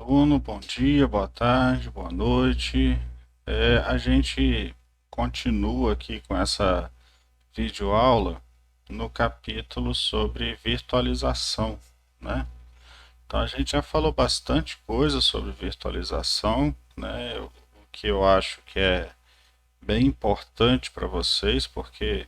Bruno, bom dia, boa tarde, boa noite. A gente continua aqui com essa videoaula no capítulo sobre virtualização, né? Então a gente já falou bastante coisa sobre virtualização, né? O que eu acho que é bem importante para vocês, porque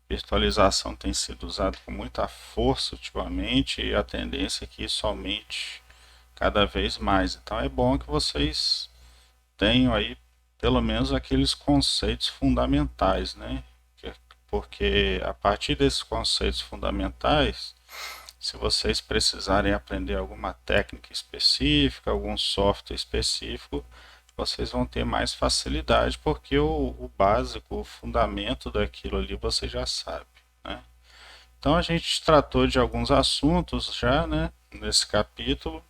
virtualização tem sido usado com muita força ultimamente e a tendência é que isso aumente cada vez mais. Então é bom que vocês tenham aí pelo menos aqueles conceitos fundamentais, né? Porque a partir desses conceitos fundamentais, se vocês precisarem aprender alguma técnica específica, algum software específico, vocês vão ter mais facilidade, porque o básico, o fundamento daquilo ali você já sabe, né? Então a gente tratou de alguns assuntos já, né, nesse capítulo.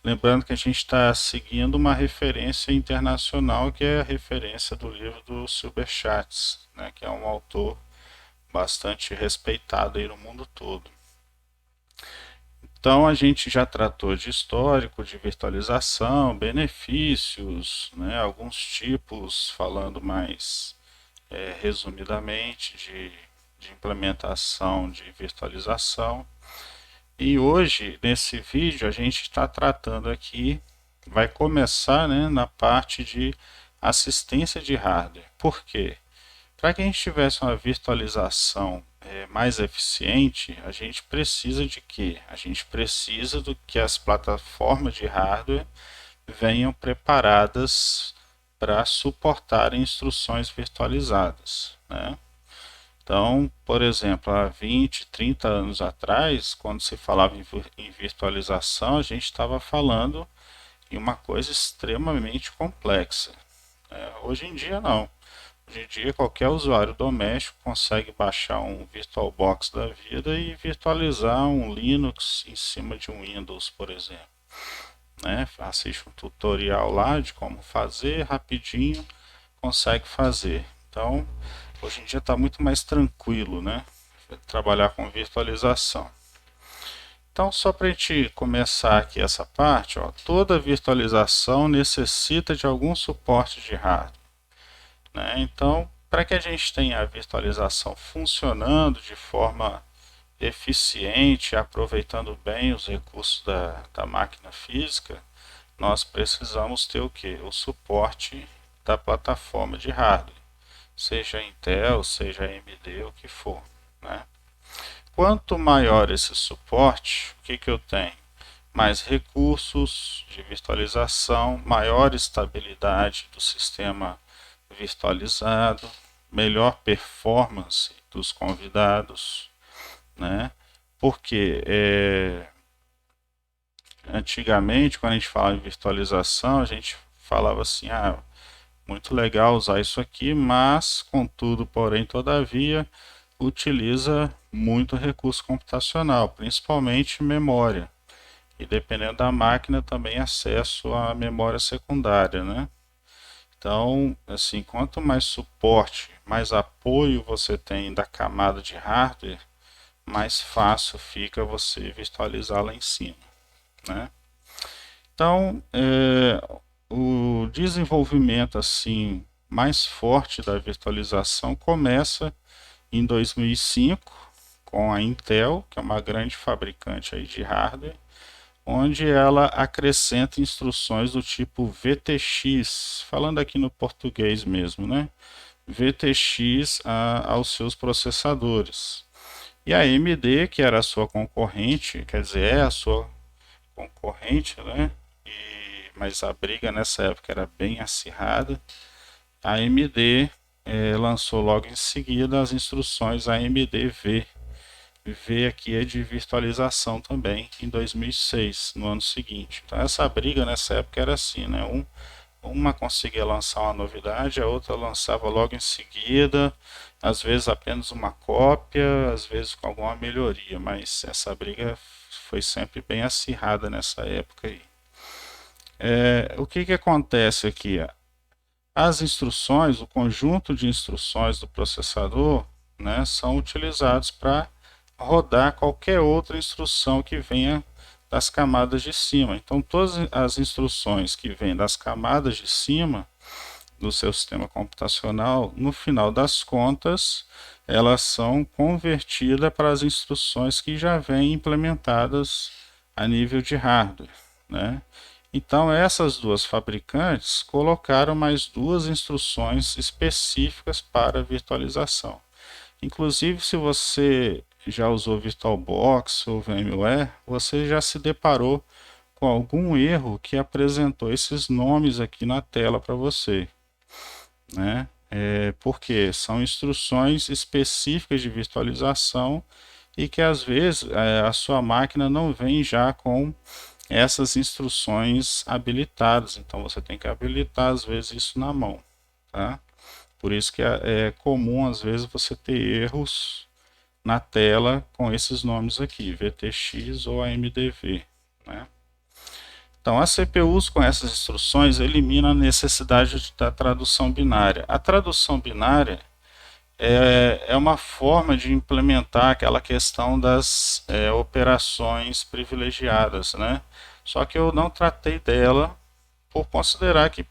Lembrando que a gente está seguindo uma referência internacional, que é a referência do livro do Silber Schatz, né, que é um autor bastante respeitado aí no mundo todo. Então a gente já tratou de histórico, de virtualização, benefícios, né, alguns tipos, falando mais resumidamente de implementação de virtualização. E hoje, nesse vídeo, a gente está tratando aqui, vai começar, né, na parte de assistência de hardware. Por quê? Para que a gente tivesse uma virtualização mais eficiente, a gente precisa de quê? A gente precisa do que as plataformas de hardware venham preparadas para suportar instruções virtualizadas, né? Então, por exemplo, há 20, 30 anos atrás, quando se falava em virtualização, a gente estava falando em uma coisa extremamente complexa. Hoje em dia, não. Hoje em dia, qualquer usuário doméstico consegue baixar um VirtualBox da vida e virtualizar um Linux em cima de um Windows, por exemplo, né? Assiste um tutorial lá de como fazer, rapidinho, consegue fazer. Então, hoje em dia está muito mais tranquilo, né? Trabalhar com virtualização. Então, só para a gente começar aqui essa parte, ó, toda virtualização necessita de algum suporte de hardware, né? Então, para que a gente tenha a virtualização funcionando de forma eficiente, aproveitando bem os recursos da máquina física, nós precisamos ter o que? O suporte da plataforma de hardware, seja Intel, seja AMD, o que for, né? Quanto maior esse suporte, o que, que eu tenho? Mais recursos de virtualização, maior estabilidade do sistema virtualizado, melhor performance dos convidados, né? Porque antigamente, quando a gente falava em virtualização, a gente falava assim, muito legal usar isso aqui, mas, contudo, porém, todavia, utiliza muito recurso computacional, principalmente memória. E dependendo da máquina, também acesso à memória secundária, né? Então, assim, quanto mais suporte, mais apoio você tem da camada de hardware, mais fácil fica você virtualizar lá em cima, né? Então, o desenvolvimento assim mais forte da virtualização começa em 2005 com a Intel, que é uma grande fabricante aí de hardware, onde ela acrescenta instruções do tipo VTX, falando aqui no português mesmo, né? VTX aos seus processadores. E a AMD, que era a sua concorrente, quer dizer, é a sua concorrente, né? Mas a briga nessa época era bem acirrada. A AMD lançou logo em seguida as instruções AMD V. V aqui é de virtualização também em 2006, no ano seguinte. Então essa briga nessa época era assim, né? Uma conseguia lançar uma novidade, a outra lançava logo em seguida, às vezes apenas uma cópia, às vezes com alguma melhoria, mas essa briga foi sempre bem acirrada nessa época aí. O que, que acontece aqui? As instruções, o conjunto de instruções do processador, né, são utilizados para rodar qualquer outra instrução que venha das camadas de cima. Então, todas as instruções que vêm das camadas de cima do seu sistema computacional, no final das contas, elas são convertidas para as instruções que já vêm implementadas a nível de hardware, né? Então, essas duas fabricantes colocaram mais duas instruções específicas para virtualização. Inclusive, se você já usou VirtualBox ou VMware, você já se deparou com algum erro que apresentou esses nomes aqui na tela para você, né? Porque são instruções específicas de virtualização e que às vezes a sua máquina não vem já com essas instruções habilitadas, então você tem que habilitar às vezes isso na mão, tá? Por isso que é comum às vezes você ter erros na tela com esses nomes aqui, VTX ou AMDV, né? Então, as CPUs com essas instruções eliminam a necessidade da tradução binária. A tradução binária é uma forma de implementar aquela questão das operações privilegiadas, né? Só que eu não tratei dela por considerar que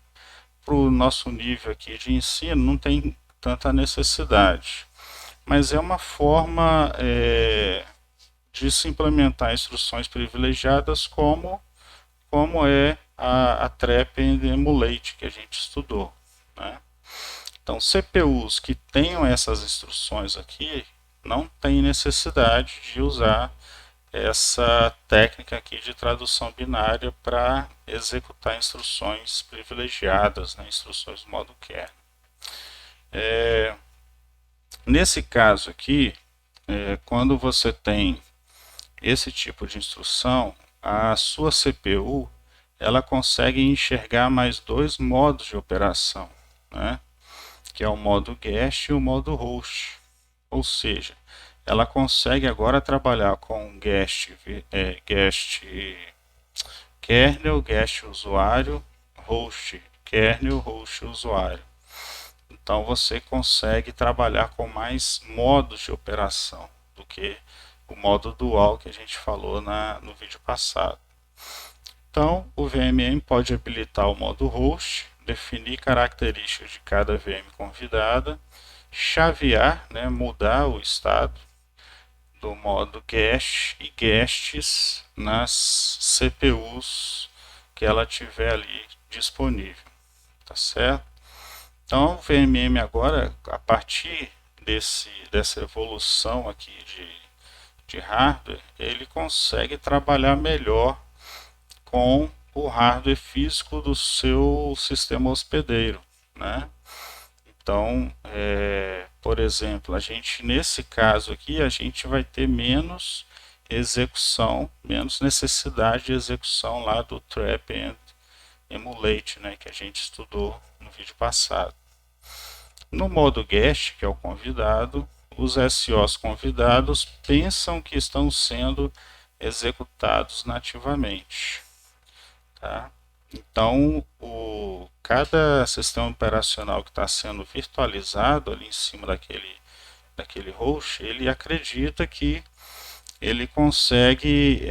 para o nosso nível aqui de ensino não tem tanta necessidade. Mas é uma forma de se implementar instruções privilegiadas como é a Trap and Emulate que a gente estudou, né? Então, CPUs que tenham essas instruções aqui não tem necessidade de usar essa técnica aqui de tradução binária para executar instruções privilegiadas, né? Instruções do modo kernel. Nesse caso aqui, quando você tem esse tipo de instrução, a sua CPU ela consegue enxergar mais dois modos de operação, né? Que é o modo guest e o modo host. Ou seja, ela consegue agora trabalhar com guest kernel, guest usuário, host kernel, host usuário. Então você consegue trabalhar com mais modos de operação do que o modo dual que a gente falou no vídeo passado. Então, o VMM pode habilitar o modo host, definir características de cada VM convidada, chavear, né, mudar o estado do modo guest e guests nas CPUs que ela tiver ali disponível, tá certo? Então, o VMM agora, a partir dessa evolução aqui de hardware, ele consegue trabalhar melhor com o hardware físico do seu sistema hospedeiro, né? Então, por exemplo, nesse caso aqui, a gente vai ter menos execução, menos necessidade de execução lá do Trap and Emulate, né, que a gente estudou no vídeo passado. No modo guest, que é o convidado, os SOs convidados pensam que estão sendo executados nativamente, tá? Então, cada sistema operacional que está sendo virtualizado ali em cima daquele host, ele acredita que ele consegue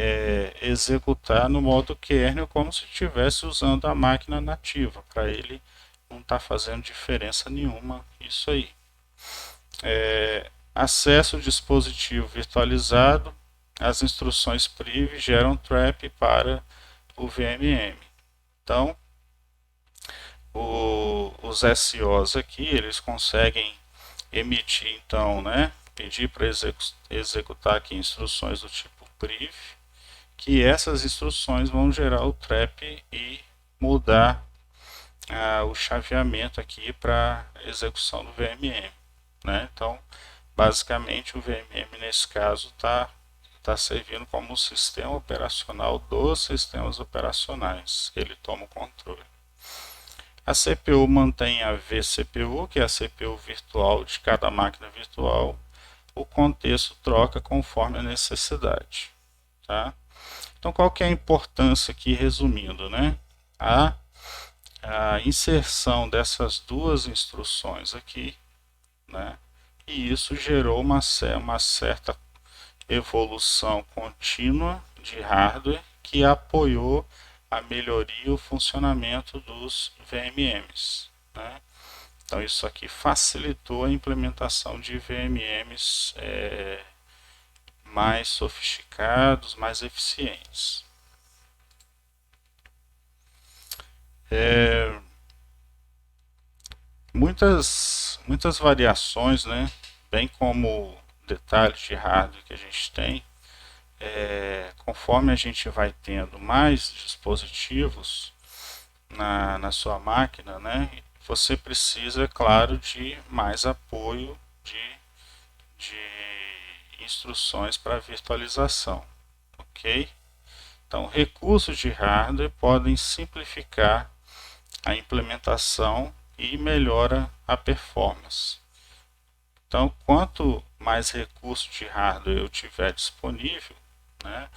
executar no modo kernel como se estivesse usando a máquina nativa. Para ele não está fazendo diferença nenhuma isso aí. Acesso ao dispositivo virtualizado, as instruções priv geram trap para o VMM. Então, os SOs aqui, eles conseguem emitir, então, né, pedir para executar aqui instruções do tipo priv, que essas instruções vão gerar o trap e mudar o chaveamento aqui para execução do VMM, né? Então, basicamente, o VMM nesse caso está servindo como um sistema operacional dos sistemas operacionais. Ele toma o controle. A CPU mantém a vCPU, que é a CPU virtual de cada máquina virtual. O contexto troca conforme a necessidade, tá? Então, qual que é a importância aqui, resumindo, né? A inserção dessas duas instruções aqui, né? E isso gerou uma certa evolução contínua de hardware que apoiou a melhoria e o funcionamento dos VMMs, né? Então isso aqui facilitou a implementação de VMMs mais sofisticados, mais eficientes. Muitas variações, né? Bem como detalhes de hardware que a gente tem, conforme a gente vai tendo mais dispositivos na sua máquina, né? Você precisa, claro, de mais apoio de instruções para virtualização, ok? Então, recursos de hardware podem simplificar a implementação e melhora a performance. Então, quanto mais recursos de hardware eu tiver disponível, né,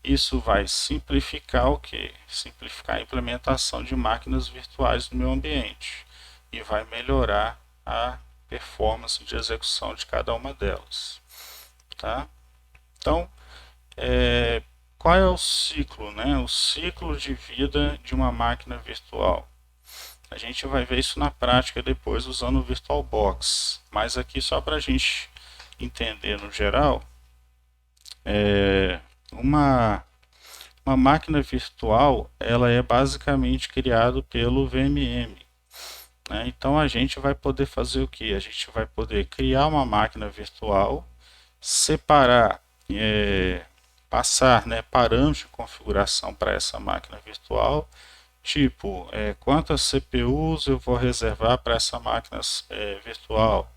isso vai simplificar o que? Simplificar a implementação de máquinas virtuais no meu ambiente e vai melhorar a performance de execução de cada uma delas. Tá? Então, qual é o ciclo, né? O ciclo de vida de uma máquina virtual. A gente vai ver isso na prática depois usando o VirtualBox, mas aqui só para a gente entender no geral, uma máquina virtual ela é basicamente criada pelo VMM. Né? Então a gente vai poder fazer o que? A gente vai poder criar uma máquina virtual, separar, passar, né, parâmetros de configuração para essa máquina virtual, tipo quantas CPUs eu vou reservar para essa máquina virtual,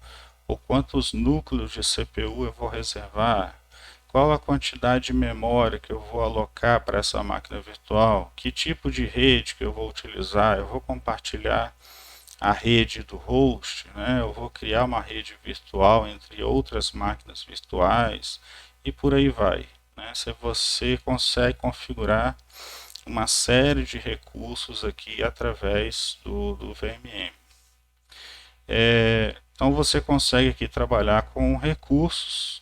ou quantos núcleos de CPU eu vou reservar, qual a quantidade de memória que eu vou alocar para essa máquina virtual, que tipo de rede que eu vou utilizar, eu vou compartilhar a rede do host, né? Eu vou criar uma rede virtual entre outras máquinas virtuais e por aí vai. Né? Se você consegue configurar uma série de recursos aqui através do VMM. Então você consegue aqui trabalhar com recursos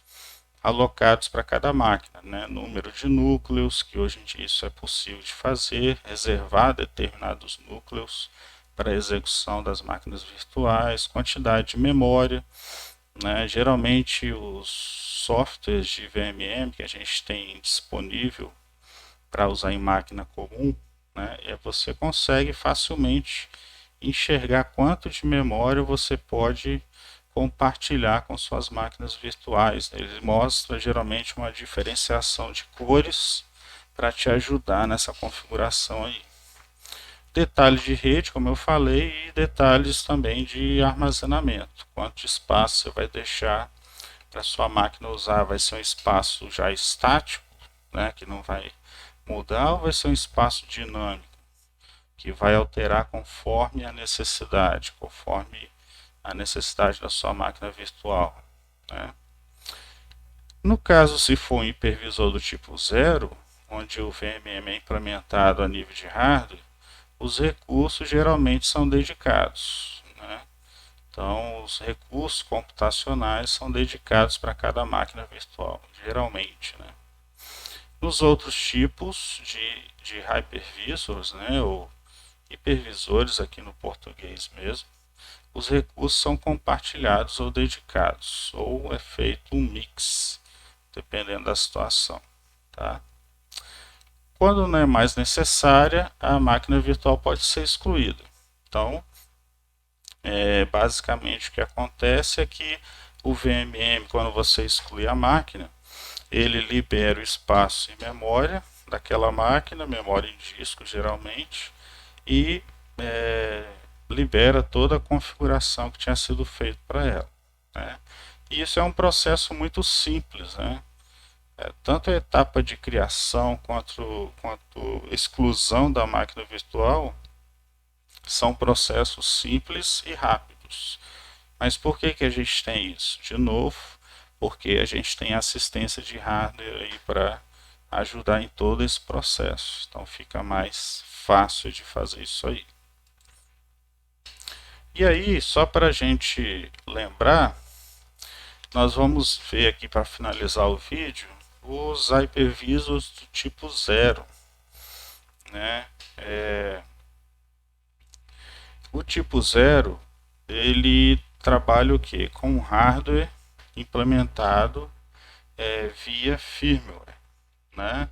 alocados para cada máquina, né? Número de núcleos, que hoje em dia isso é possível de fazer, reservar determinados núcleos para a execução das máquinas virtuais, quantidade de memória, né? Geralmente os softwares de VMM que a gente tem disponível para usar em máquina comum, né? Você consegue facilmente enxergar quanto de memória você pode compartilhar com suas máquinas virtuais. Ele mostra geralmente uma diferenciação de cores para te ajudar nessa configuração aí. Detalhes de rede, como eu falei, e detalhes também de armazenamento. Quanto espaço você vai deixar para sua máquina usar? Vai ser um espaço já estático, né, que não vai mudar, ou vai ser um espaço dinâmico, que vai alterar conforme a necessidade, da sua máquina virtual. Né? No caso, se for um hipervisor do tipo 0, onde o VMM é implementado a nível de hardware, os recursos geralmente são dedicados. Né? Então, os recursos computacionais são dedicados para cada máquina virtual, geralmente. Né? Nos outros tipos de hypervisors, né, ou hipervisores aqui no português mesmo, os recursos são compartilhados ou dedicados, ou é feito um mix, dependendo da situação. Tá? Quando não é mais necessária, a máquina virtual pode ser excluída. Então, basicamente o que acontece é que o VMM, quando você exclui a máquina, ele libera o espaço em memória daquela máquina, memória em disco geralmente, e libera toda a configuração que tinha sido feita para ela. Né? E isso é um processo muito simples, né? Tanto a etapa de criação quanto exclusão da máquina virtual são processos simples e rápidos. Mas por que a gente tem isso? De novo, porque a gente tem assistência de hardware aí para ajudar em todo esse processo. Então fica mais fácil de fazer isso aí. E aí, só para a gente lembrar, nós vamos ver aqui para finalizar o vídeo os hypervisors do tipo 0. né? O tipo zero ele trabalha o que? Com hardware implementado via firmware, né?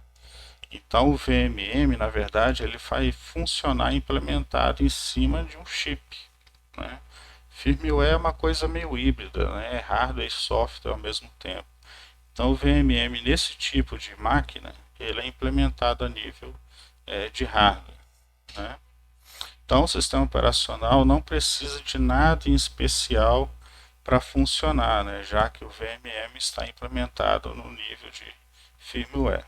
Então o VMM, na verdade, ele vai funcionar implementado em cima de um chip, né? Firmware é uma coisa meio híbrida, né? É hardware e software ao mesmo tempo. Então o VMM nesse tipo de máquina, ele é implementado a nível de hardware, né? Então o sistema operacional não precisa de nada em especial para funcionar, né? Já que o VMM está implementado no nível de firmware.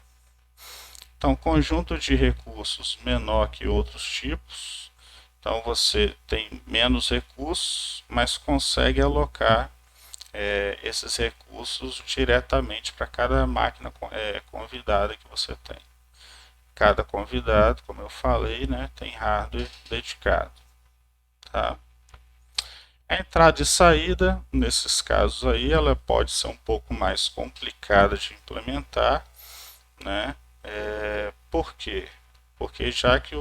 Então, conjunto de recursos menor que outros tipos. Então, você tem menos recursos, mas consegue alocar esses recursos diretamente para cada máquina convidada que você tem. Cada convidado, como eu falei, né, tem hardware dedicado. Tá? A entrada e saída, nesses casos aí, ela pode ser um pouco mais complicada de implementar, né? Por quê? Porque já que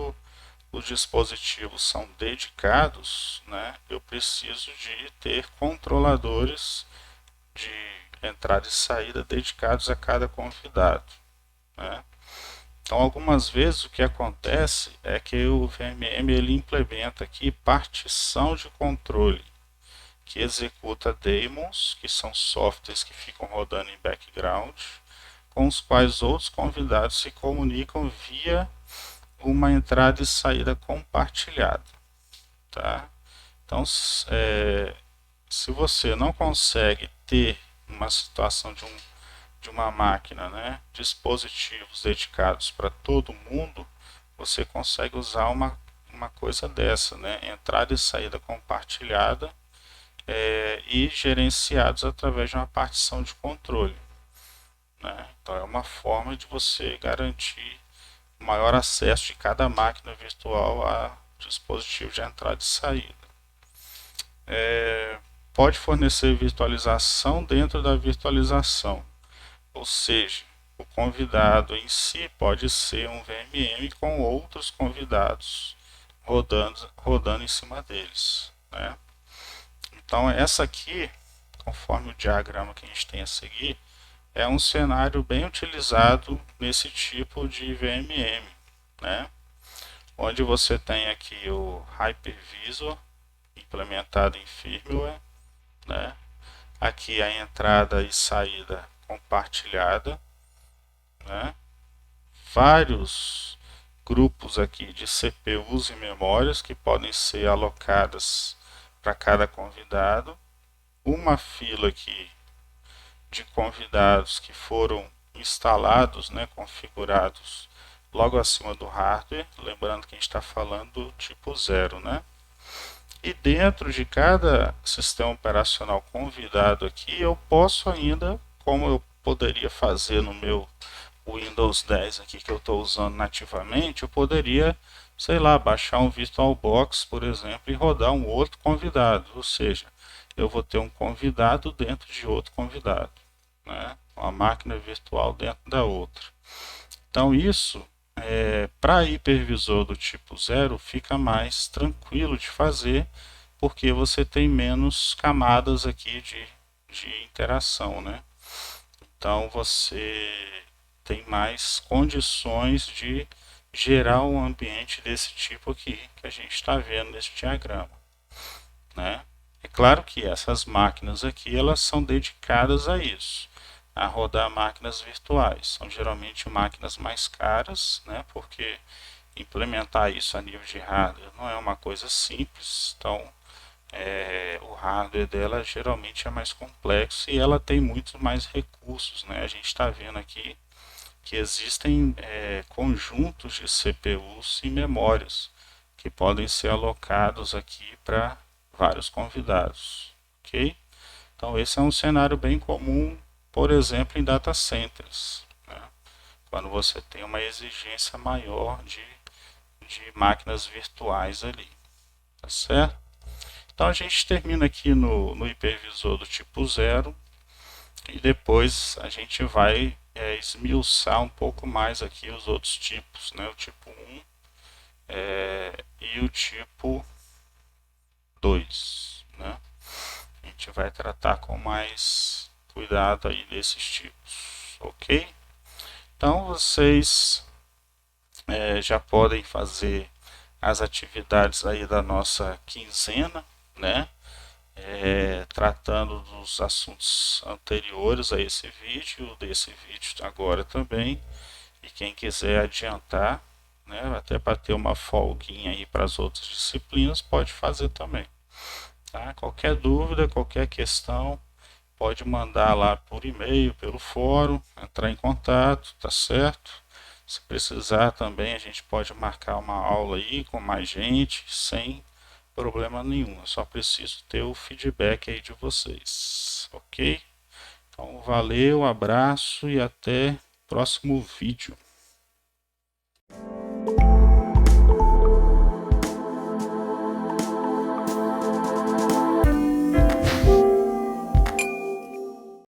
os dispositivos são dedicados, né, eu preciso de ter controladores de entrada e saída dedicados a cada convidado, né? Então, algumas vezes o que acontece é que o VMM ele implementa aqui partição de controle, que executa daemons, que são softwares que ficam rodando em background, com os quais outros convidados se comunicam via uma entrada e saída compartilhada. Tá? Então, se você não consegue ter uma situação de uma máquina, né, dispositivos dedicados para todo mundo, você consegue usar uma coisa dessa, né, entrada e saída compartilhada e gerenciados através de uma partição de controle. Né? Então é uma forma de você garantir maior acesso de cada máquina virtual a dispositivo de entrada e saída. Pode fornecer virtualização dentro da virtualização, ou seja, o convidado em si pode ser um VMM com outros convidados rodando em cima deles. Né? Então essa aqui, conforme o diagrama que a gente tem a seguir, é um cenário bem utilizado nesse tipo de VMM, né? Onde você tem aqui o Hypervisor implementado em firmware, né? Aqui a entrada e saída compartilhada, né? Vários grupos aqui de CPUs e memórias que podem ser alocadas para cada convidado, uma fila aqui de convidados que foram instalados, né, configurados logo acima do hardware, lembrando que a gente está falando do tipo zero, né? E dentro de cada sistema operacional convidado aqui, eu posso ainda, como eu poderia fazer no meu Windows 10 aqui que eu estou usando nativamente, eu poderia, sei lá, baixar um VirtualBox, por exemplo, e rodar um outro convidado, ou seja, eu vou ter um convidado dentro de outro convidado, né? Uma máquina virtual dentro da outra. Então isso, para hipervisor do tipo zero, fica mais tranquilo de fazer, porque você tem menos camadas aqui de interação, né? Então você tem mais condições de gerar um ambiente desse tipo aqui que a gente está vendo nesse diagrama, né? É claro que essas máquinas aqui elas são dedicadas a isso, a rodar máquinas virtuais. São geralmente máquinas mais caras, né? Porque implementar isso a nível de hardware não é uma coisa simples. Então o hardware dela geralmente é mais complexo e ela tem muito mais recursos, né? A gente está vendo aqui que existem conjuntos de CPUs e memórias que podem ser alocados aqui para vários convidados, ok? Então esse é um cenário bem comum, por exemplo, em data centers, né? Quando você tem uma exigência maior de máquinas virtuais ali, tá certo? Então a gente termina aqui no hipervisor do tipo zero e depois a gente vai esmiuçar um pouco mais aqui os outros tipos, né? O tipo 1 e o tipo 2, né? A gente vai tratar com mais cuidado aí desses tipos, ok? Então vocês já podem fazer as atividades aí da nossa quinzena, né? Tratando dos assuntos anteriores a esse vídeo, desse vídeo agora também. E quem quiser adiantar, né, até para ter uma folguinha aí para as outras disciplinas, pode fazer também. Tá? Qualquer dúvida, qualquer questão, pode mandar lá por e-mail, pelo fórum, entrar em contato, tá certo? Se precisar também, a gente pode marcar uma aula aí com mais gente, sem problema nenhum. Eu só preciso ter o feedback aí de vocês, ok? Então, valeu, abraço e até o próximo vídeo.